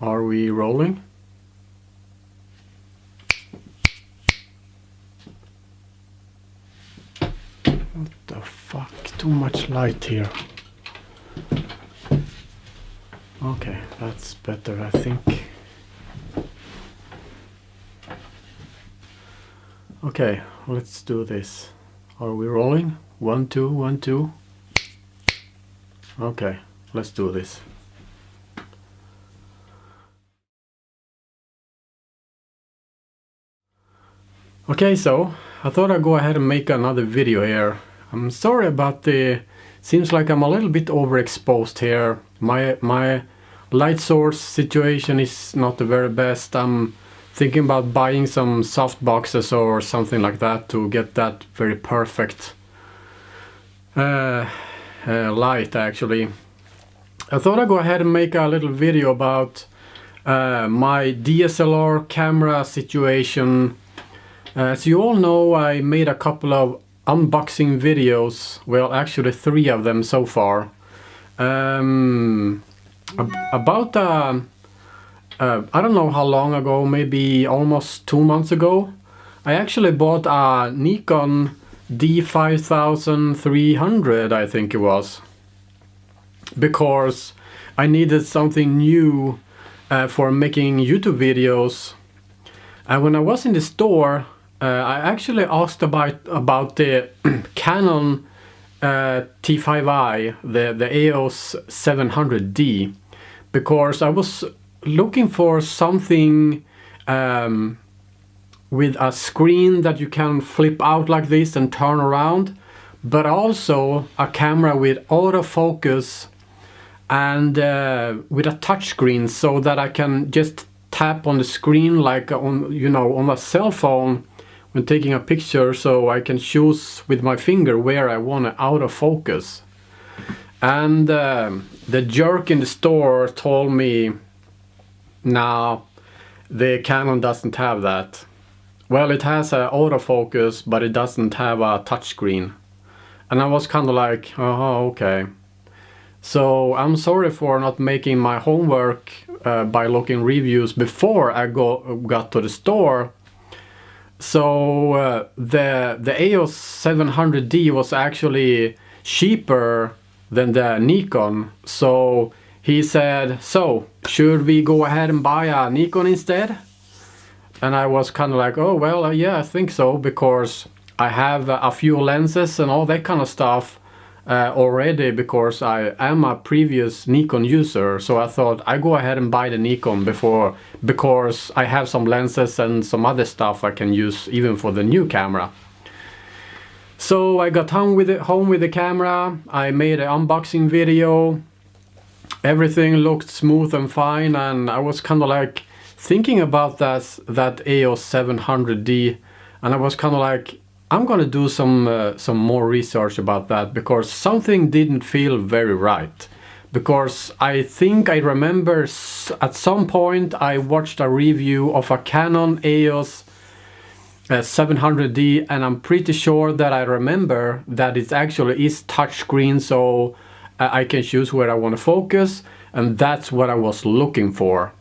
Are we rolling? What the fuck? Too much light here. Okay, that's better, I think. Okay, let's do this. Are we rolling? 1, 2, 1, 2. Okay, let's do this. Okay, so I thought I'd go ahead and make another video here. I'm sorry about the... Seems like I'm a little bit overexposed here. My light source situation is not the very best. I'm thinking about buying some soft boxes or something like that to get that very perfect light, actually. I thought I'd go ahead and make a little video about my DSLR camera situation. As you all know, I made a couple of unboxing videos, well actually 3 of them so far. About I don't know how long ago, maybe almost 2 months ago, I actually bought a Nikon D5300, I think it was, because I needed something new for making YouTube videos. And when I was in the store, I actually asked about the Canon T5i, the EOS 700D, because I was looking for something with a screen that you can flip out like this and turn around, but also a camera with autofocus and with a touch screen, so that I can just tap on the screen like on, you know, on a cell phone when taking a picture, so I can choose with my finger where I want to autofocus. And the jerk in the store told me, no, the Canon doesn't have that. Well, it has an autofocus, but it doesn't have a touchscreen. And I was kind of like, oh, okay. So I'm sorry for not making my homework by looking reviews before I got to the store. So the EOS 700D was actually cheaper than the Nikon. So he said, so should we go ahead and buy a Nikon instead? And I was kind of like, oh well, yeah, I think so, because I have a few lenses and all that kind of stuff already, because I am a previous Nikon user. So I thought I go ahead and buy the Nikon because I have some lenses and some other stuff I can use even for the new camera. So I got home with the camera. I made an unboxing video. Everything looked smooth and fine, and I was kind of like thinking about that EOS 700D, and I was kind of like, I'm gonna do some more research about that, because something didn't feel very right. Because I think I remember at some point I watched a review of a Canon EOS 700D, and I'm pretty sure that I remember that it actually is touchscreen, so I can choose where I want to focus, and that's what I was looking for.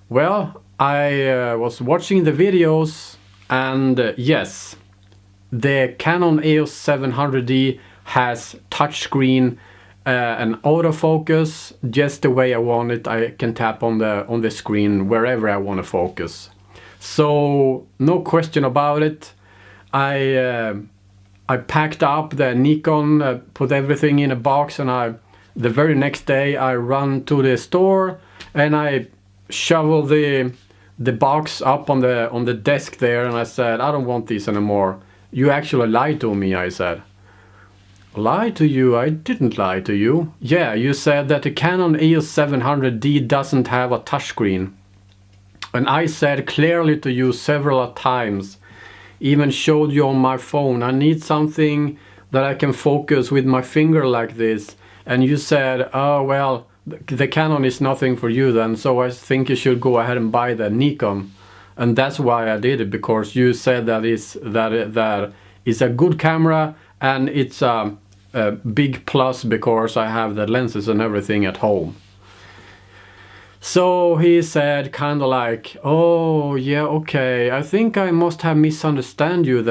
Well, I was watching the videos, and yes, the Canon EOS 700D has touchscreen and autofocus just the way I want it. I can tap on the screen wherever I want to focus. So no question about it. I packed up the Nikon, put everything in a box, and the very next day I ran to the store and I shoveled the box up on the desk there, and I said, I don't want this anymore. You actually lied to me, I said. Lie to you? I didn't lie to you. Yeah, you said that the Canon EOS 700D doesn't have a touchscreen. And I said clearly to you several times, even showed you on my phone, I need something that I can focus with my finger like this. And you said, oh well, the Canon is nothing for you then, so I think you should go ahead and buy the Nikon. And that's why I did it, because you said that is a good camera, and it's a big plus because I have the lenses and everything at home. So he said kind of like, oh yeah, okay, I think I must have misunderstood you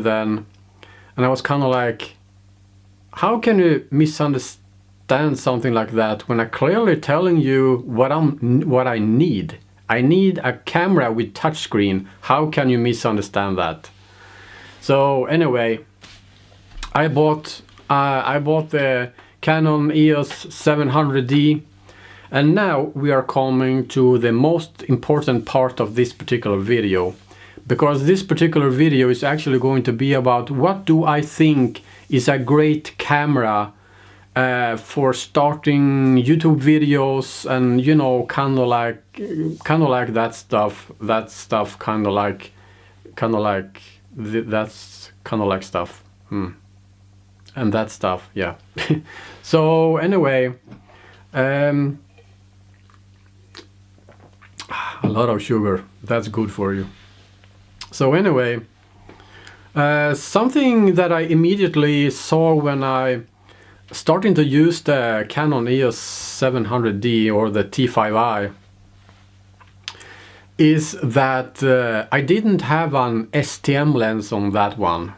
then. And I was kind of like, how can you misunderstand something like that when I'm clearly telling you what I need? I need a camera with touchscreen. How can you misunderstand that? So anyway, I bought the Canon EOS 700D, and now we are coming to the most important part of this particular video, because this particular video is actually going to be about what do I think is a great camera for starting YouTube videos, and you know, kind of like that stuff stuff. And that stuff, yeah. So anyway, a lot of sugar, that's good for you. So anyway, something that I immediately saw when I starting to use the Canon EOS 700D or the T5i is that I didn't have an STM lens on that one.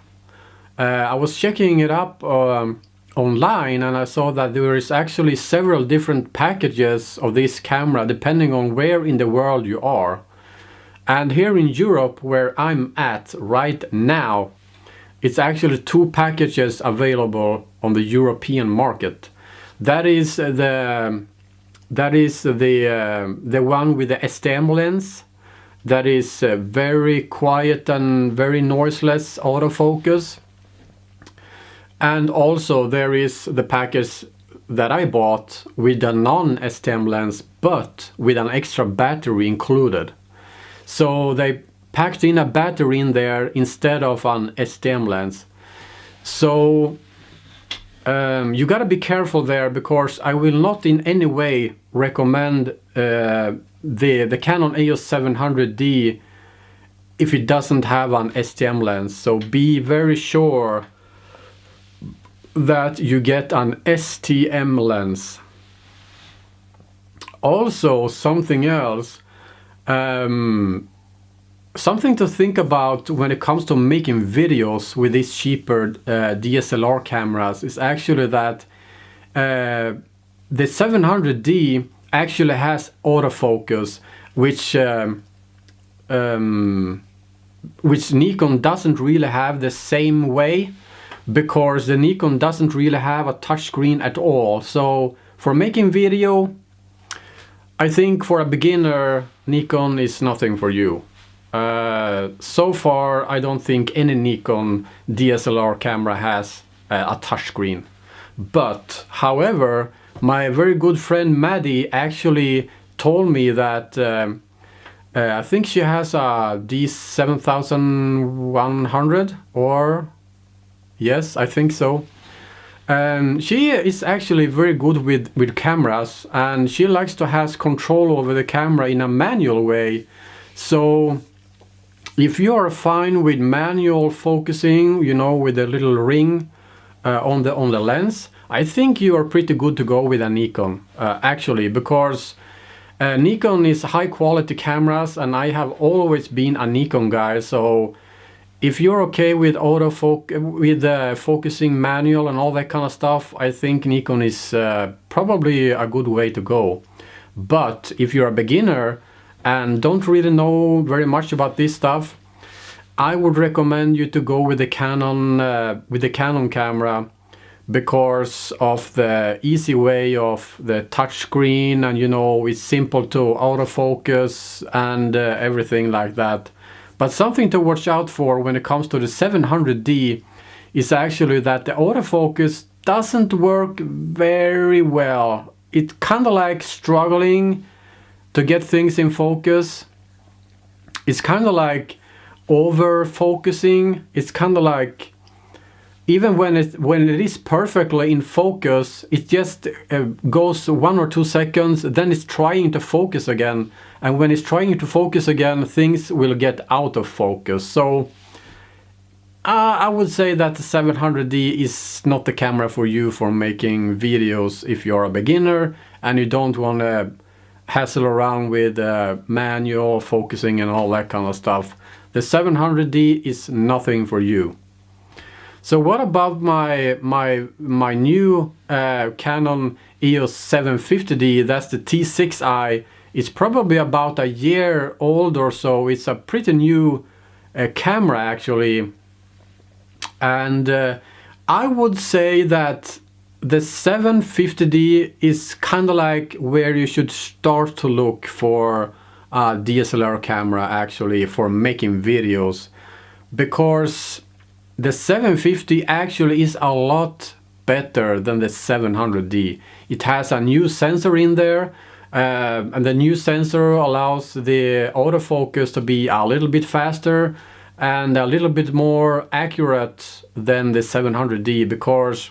I was checking it up online, and I saw that there is actually several different packages of this camera depending on where in the world you are. And here in Europe, where I'm at right now, it's actually two packages available on the European market. That is the one with the STM lens. That is very quiet and very noiseless autofocus. And also there is the package that I bought with a non-STM lens, but with an extra battery included. So they packed in a battery in there instead of an STM lens. So you gotta be careful there, because I will not in any way recommend the Canon EOS 700D if it doesn't have an STM lens. So be very sure that you get an STM lens. Also, something else, something to think about when it comes to making videos with these cheaper DSLR cameras is actually that the 700D actually has autofocus, which Nikon doesn't really have the same way, because the Nikon doesn't really have a touchscreen at all. So for making video, I think for a beginner, Nikon is nothing for you. So far, I don't think any Nikon DSLR camera has a touchscreen. But, however, my very good friend Maddie actually told me that I think she has a D7100, or yes, I think so. She is actually very good with cameras, and she likes to have control over the camera in a manual way. So if you are fine with manual focusing, you know, with a little ring on the lens, I think you are pretty good to go with a Nikon, actually, because Nikon is high quality cameras, and I have always been a Nikon guy. So if you're okay with focusing manual and all that kind of stuff, I think Nikon is probably a good way to go. But if you're a beginner and don't really know very much about this stuff, I would recommend you to go with the Canon camera, because of the easy way of the touchscreen, and you know, it's simple to autofocus and everything like that. But something to watch out for when it comes to the 700D is actually that the autofocus doesn't work very well. It's kind of like struggling to get things in focus. It's kind of like over focusing. It's kind of like, even when it is perfectly in focus, it just goes 1 or 2 seconds, then it's trying to focus again. And when it's trying to focus again, things will get out of focus. So I would say that the 700D is not the camera for you for making videos if you're a beginner and you don't want to hassle around with manual focusing and all that kind of stuff. The 700D is nothing for you. So what about my new Canon EOS 750D? That's the T6i. It's probably about a year old or so. It's a pretty new camera actually, and I would say that the 750D is kind of like where you should start to look for a DSLR camera actually for making videos, because the 750 actually is a lot better than the 700D. It has a new sensor in there, and the new sensor allows the autofocus to be a little bit faster and a little bit more accurate than the 700D, because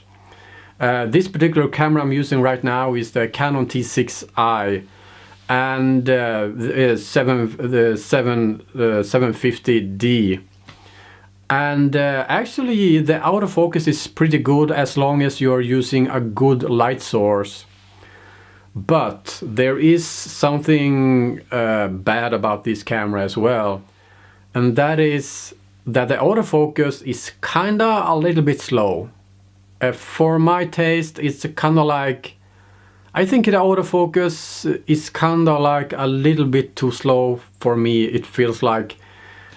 this particular camera I'm using right now is the Canon T6i, and the 750D. And actually the autofocus is pretty good as long as you're using a good light source. But there is something bad about this camera as well, and that is that the autofocus is kinda a little bit slow. For my taste, it's kinda like, I think the autofocus is kinda like a little bit too slow for me, it feels like,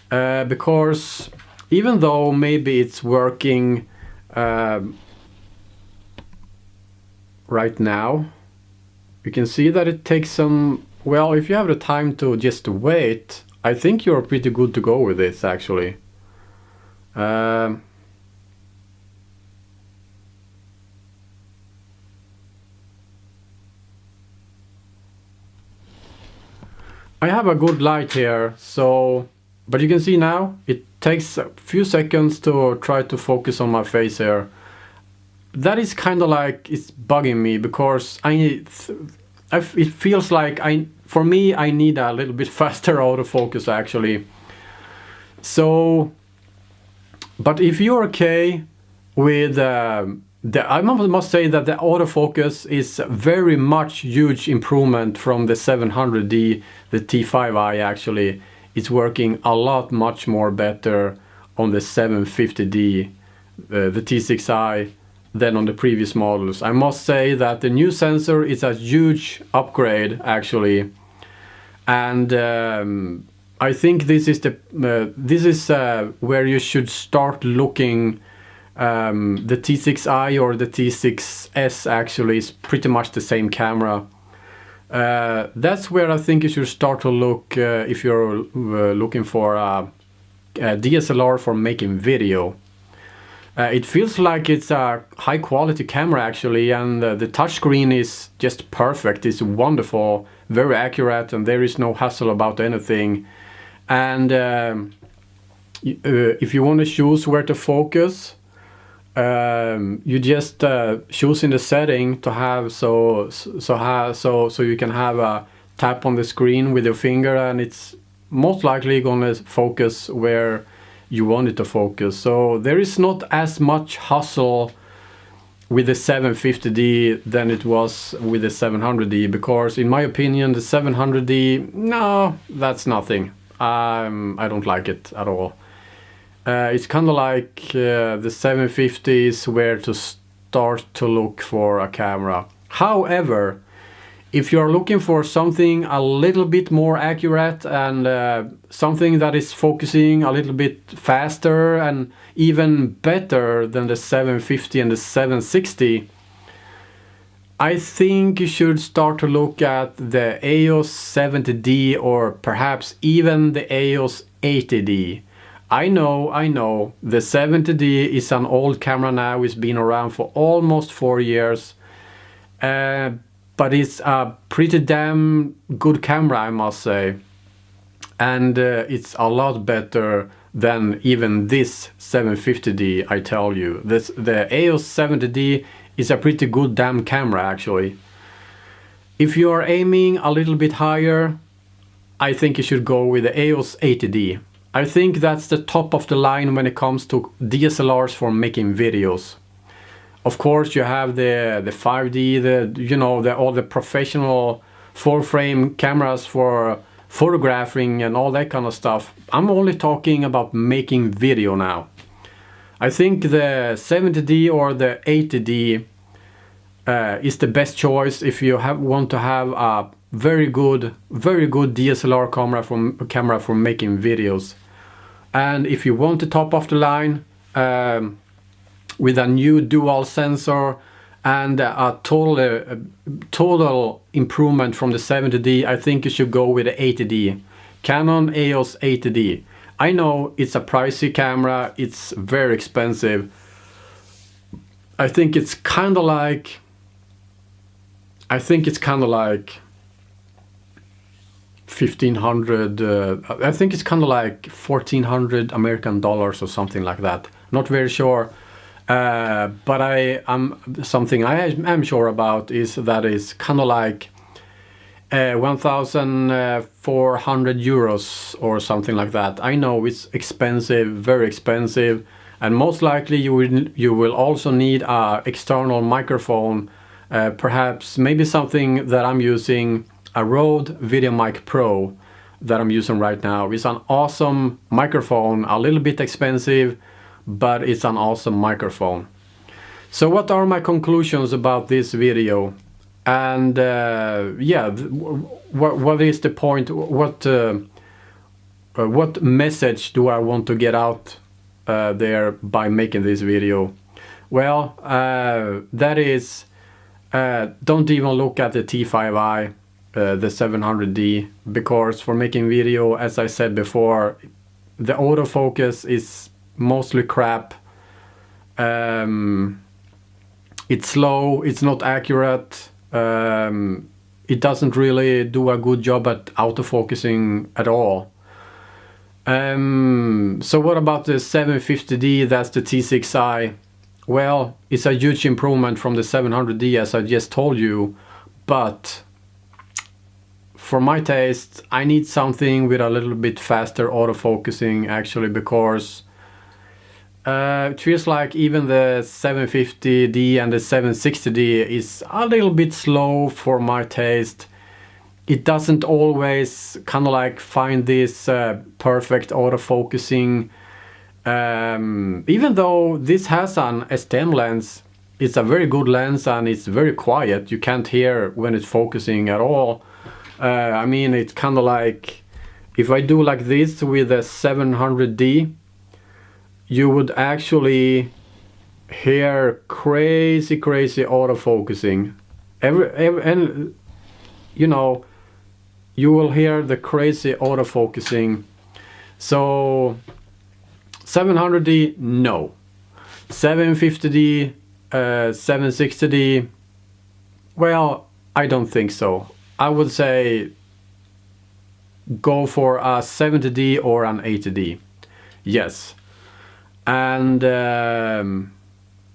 because even though maybe it's working right now, you can see that it takes some, well, if you have the time to just wait, I think you're pretty good to go with this actually. I have a good light here, so, but you can see now it takes a few seconds to try to focus on my face here. That is kind of like, it's bugging me, because it feels like for me I need a little bit faster autofocus actually. So, but if you're okay with I must say that the autofocus is very much huge improvement from the 700D, the T5i actually. It's working a lot much more better on the 750D, the T6i, than on the previous models. I must say that the new sensor is a huge upgrade actually, and I think this is where you should start looking. The T6i or the T6s actually is pretty much the same camera. That's where I think you should start to look if you're looking for a DSLR for making video. It feels like it's a high quality camera actually, and the touchscreen is just perfect. It's wonderful, very accurate, and there is no hassle about anything. And if you want to choose where to focus, you just choose in the setting to have so you can have a tap on the screen with your finger, and it's most likely gonna focus where you want it to focus. So there is not as much hustle with the 750D than it was with the 700D, because in my opinion the 700D, no, that's nothing. I don't like it at all. It's kind of like the 750 is where to start to look for a camera. However, if you're looking for something a little bit more accurate and something that is focusing a little bit faster and even better than the 750 and the 760, I think you should start to look at the EOS 70D or perhaps even the EOS 80D. I know, the 70D is an old camera now, it's been around for almost 4 years, but it's a pretty damn good camera, I must say, and it's a lot better than even this 750D, I tell you. The EOS 70D is a pretty good damn camera actually. If you are aiming a little bit higher, I think you should go with the EOS 80D. I think that's the top of the line when it comes to DSLRs for making videos. Of course, you have the 5D, all the professional full frame cameras for photographing and all that kind of stuff. I'm only talking about making video now. I think the 70D or the 80D is the best choice if you want to have a very good DSLR camera for making videos. And if you want to top off the line with a new dual sensor and a total improvement from the 70D, I think you should go with the 80D, Canon EOS 80D. I know it's a pricey camera, it's very expensive. I think it's kind of like 1500, I think it's kind of like 1400 American dollars or something like that. Not very sure, but something I am sure about is that it's kind of like 1,400 euros or something like that. I know it's expensive, very expensive, and most likely you will also need a external microphone, perhaps maybe something that I'm using, a Rode VideoMic Pro that I'm using right now. It's an awesome microphone, a little bit expensive, but it's an awesome microphone. So what are my conclusions about this video? And yeah, what is the point? What message do I want to get out there by making this video? Well, that is, don't even look at the T5i, the 700D, because for making video, as I said before, the autofocus is mostly crap. It's slow, it's not accurate. It doesn't really do a good job at autofocusing at all. So what about the 750D, that's the T6i? Well, it's a huge improvement from the 700D, as I just told you, but for my taste, I need something with a little bit faster autofocusing, actually, because it feels like even the 750D and the 760D is a little bit slow for my taste. It doesn't always kind of like find this perfect autofocusing. Even though this has an STM lens, it's a very good lens and it's very quiet. You can't hear when it's focusing at all. I mean, it's kind of like if I do like this with a 700D, you would actually hear crazy autofocusing. And you know, you will hear the crazy autofocusing. So 700D, no. 750D, 760D, well, I don't think so. I would say go for a 70D or an 80D. Yes. And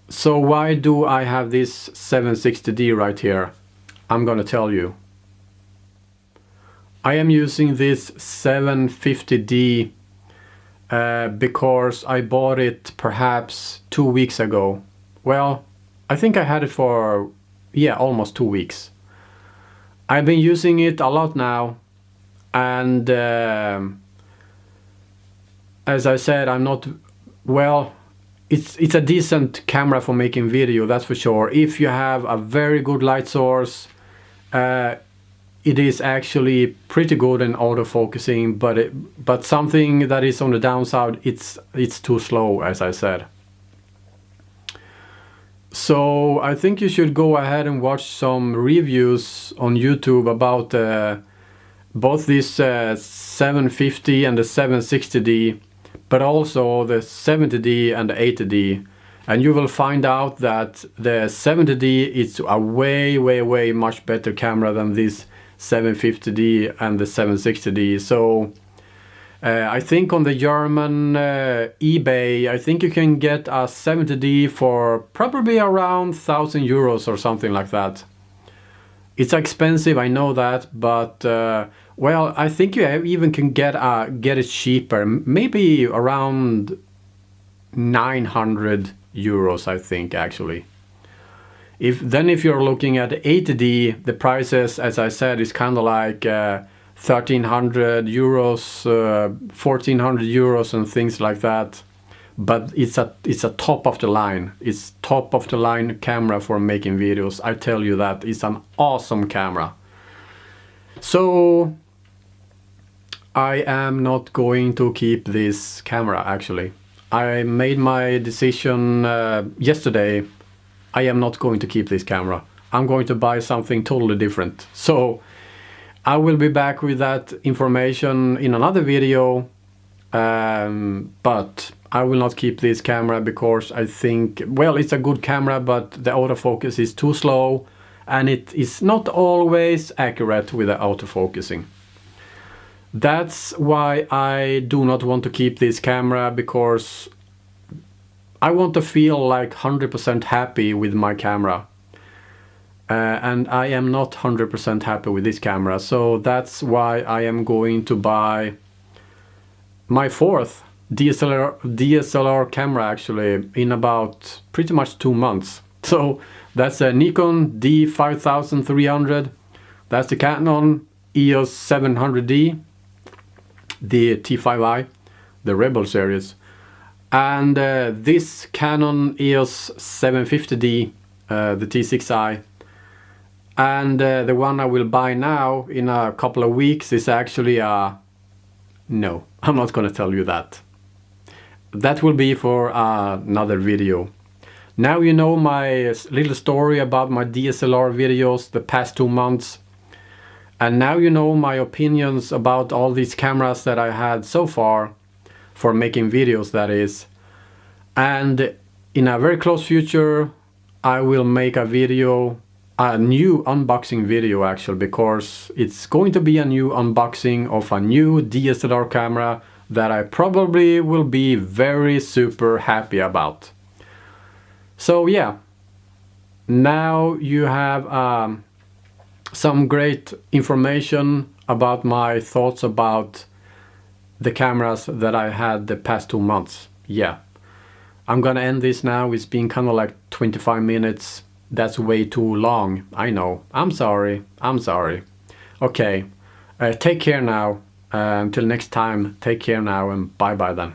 so why do I have this 760D right here? I'm gonna tell you. I am using this 750D because I bought it perhaps 2 weeks ago. Well, I think I had it for, yeah, almost 2 weeks. I've been using it a lot now, and as I said, I'm not, well, it's a decent camera for making video, that's for sure. If you have a very good light source, it is actually pretty good in autofocusing, but something that is on the downside, it's too slow, as I said. So I think you should go ahead and watch some reviews on YouTube about both this 750 and the 760D, but also the 70D and the 80D. And you will find out that the 70D is a way much better camera than this 750D and the 760D. So I think on the German eBay, I think you can get a 70D for probably around 1,000 euros or something like that. It's expensive, I know that, but well, I think you even can get it cheaper, maybe around 900 euros, I think, actually. If you're looking at 80D, the prices, as I said, is kind of like 1,300 euros, 1,400 euros and things like that. But it's a top of the line. It's top of the line camera for making videos. I tell you that. It's an awesome camera. So I am not going to keep this camera actually. I made my decision yesterday. I am not going to keep this camera. I'm going to buy something totally different. So I will be back with that information in another video. But I will not keep this camera because I think, well, it's a good camera, but the autofocus is too slow and it is not always accurate with the autofocusing. That's why I do not want to keep this camera, because I want to feel like 100% happy with my camera. And I am not 100% happy with this camera. So that's why I am going to buy my fourth DSLR camera actually in about pretty much 2 months. So that's a Nikon D5300. That's the Canon EOS 700D, the T5i, the Rebel series. And this Canon EOS 750D, the T6i. And the one I will buy now in a couple of weeks is actually a... No, I'm not going to tell you that. That will be for another video. Now you know my little story about my DSLR videos the past 2 months. And now you know my opinions about all these cameras that I had so far for making videos, that is. And in a very close future I will make a video, a new unboxing video actually, because it's going to be a new unboxing of a new DSLR camera that I probably will be very super happy about. So yeah, now you have some great information about my thoughts about the cameras that I had the past 2 months. Yeah, I'm gonna end this now. It's been kind of like 25 minutes. That's way too long. I know. I'm sorry. Okay, take care now. Until next time, take care now and bye bye then.